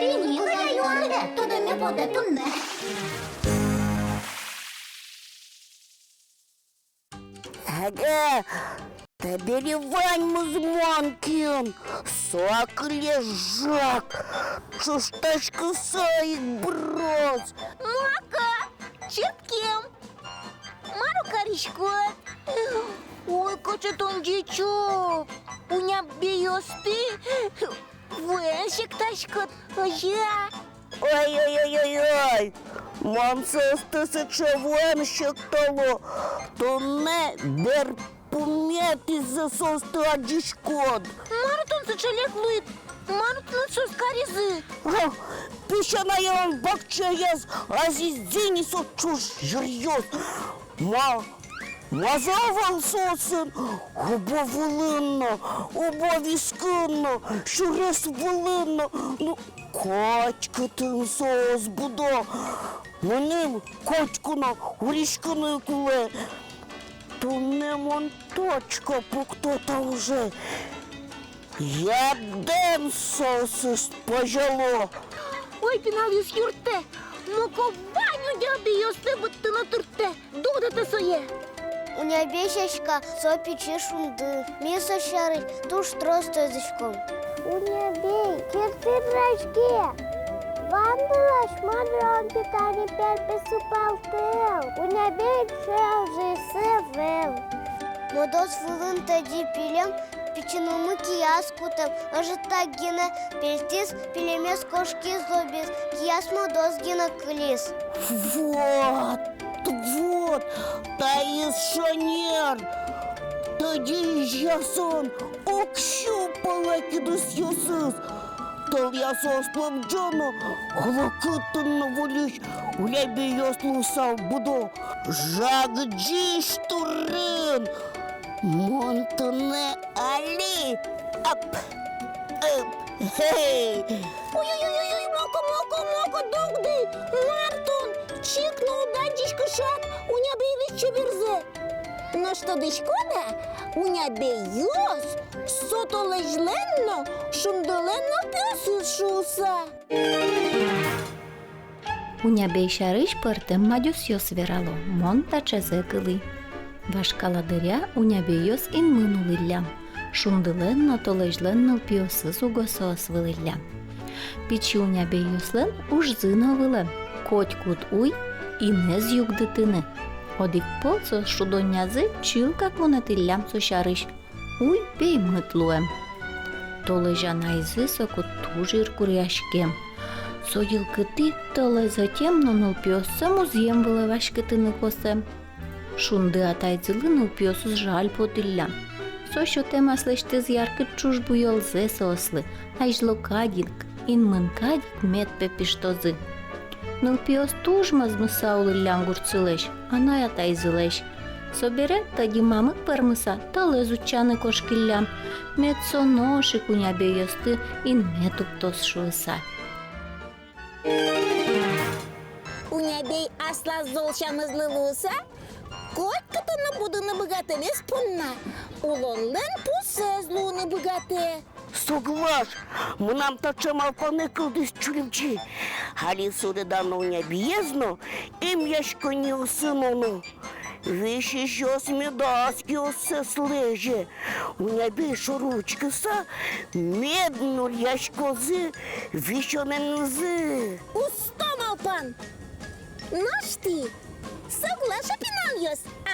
Linjoja juonne, todemme potetunne. Ага, доберевань музманкин, сок лежак, чуштачка саик брос. Мака, чепкем, Мару каришкот. Ой, кочетон дичок, уня биосты, веншик ташкот, ожа. Ой-ой-ой-ой-ой, мансос тисяча венщик того, то не бер пум'яти за соста дішкод. Марутон сачалек луит, Марутон соскаризы. Пищана я вам бакчаяз, азиздини со чуш жирьёз. Мазавал сосын, оба волынно, оба вискынно, шурес волынно, ну, качкатын соус будо. Меним качкына, уришканы куле. То не мон точка пуктота уже. Я ден соус пожало. Ой, пиналис юрте, моко ваню дяби йосте быттына турте, дудата сое. У небесечка сопичи шунды, миса шары, туш тросто язычком. У небей киртырачки, вандылаш мадрон питани перпесу палтел. У небей шелжи севел. Модос вылын тади пилем, печенумы кияс кутам, ажита гина пельтис, пелемес кошки зобис, кияс модос гина клис. Вот, таис шанер. Тади ясон, окщупала кидус ясыс. Тал ясос плавджана, глакытын волюш, улеби яслу сал будо. Жагдиш турын, монтане али, ап, хей. Ой-ой-ой, моко, догды, Мартон, чикнул дадичка шаг, у нябе весь чеберзе. Но что дышкода, у нябе йос, сото лежленно, шумдоленно пёсу шуса. У нябе шариш пыртым мадюс йос верало, монта чезекили. Вашкаладыря у нябе йос ин мынулилля, шумдыленно толежленно пьосы сугосос вылилля. Пічі у нябе йослен уж зиновиле, котькут уй і не з'юк дитини. Одік полцо шудонязи чилка клонетиллям сошариш, уй пей митлуем. То лежа найзисоко тужир куряшкем. Соїлки ти, то леза темно нул пьосем уз'єм вилевашкитини косем. Шунди атайцили пьосу з жаль потилля. Со що тема слешти з ярки чужбу йолзе сосли, а й жлокадінк, ін мынкадік мед пепіштози. Ныл пьос тужма змысаули лянгурцилеш, а най атайзилеш. Собере таді мамик пермиса та лезучани кошкіллям. Мед соношик у нябе йости, ін метук тос шуеса. У нябей асла золшамыз лилуса, котка-то не буде набагато веспунна, улонлен пусе злу набагате. Соглаш, мы нам тачема понекалдись чулімчі. Алі суди дано не б'єзно, і м'яшко не усиноно. Виші щось медаски осе слеже. У небі шоручки са, медну ляшко зи, віщо не нзи. Усто, малпан! Наш ти, соглаша пінам'йос, а?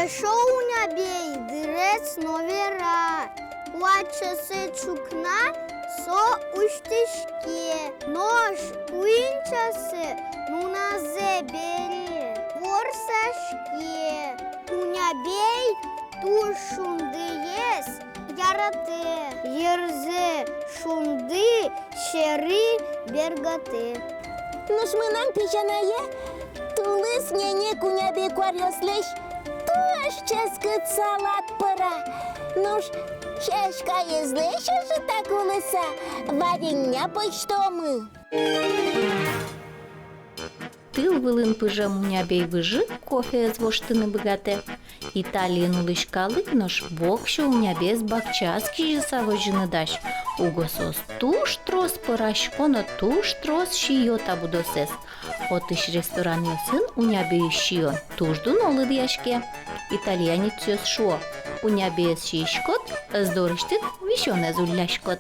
Еще у нябей дырец новера. Уачасы чукна со уштишке. Нож уинчасы нуназе бери. Ворсашке. У нябей тушунды ес яраты. Ерзе шунды шери бергаты. Ну ж нам піжанає, тулис няне кунябі кварьослеш, то ще салат пора. Ну ж, шешка є зле, що ж так у лиса, варіння почтоми. Тыл вылын пыжам унябей выжы кофе з воштыны богате. Италиен улышкалы нож бокшо унябес бакчаски жысаво жыныдаш. Угосос туш трос пырашконо туш трос шиё табудосес. Отыш ресторан йосын унябей шиё туждун олыд яшке. Итальянец сөз шо. Унябес шишкот, здорыштык вишёне зулляшкот.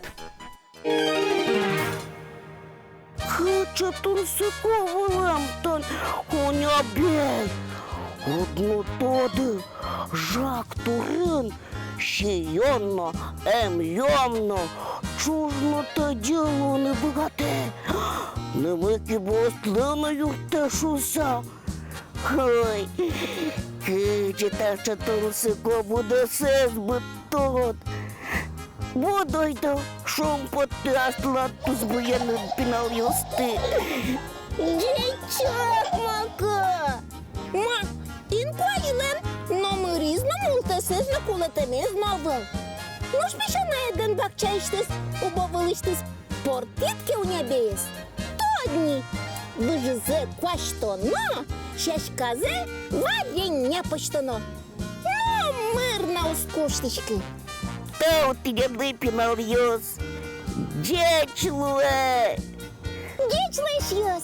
Хачатун сыковыламтан унябей. Одну тоды жак турын, шиённо, эмьёмно, чужно-то дело не богате. Немыки бостлына юрте шуса. Ой, кычета шатун сыко буде сес бытот. Будойда шум потты аслаттус буянын пинал юсты. Дівчат, мака! Ма, інкоїлен, но ми різно мультасизно кулатами знавим. Ну ж пішана один бакчайштис, убовилиштис портитки у нябієс. То одні, вижизе кваштоно, шашказе варіння почтоно. Ну, мирна ускуштички. Та от я випінав юс. Дєчле! Дічлеш йос.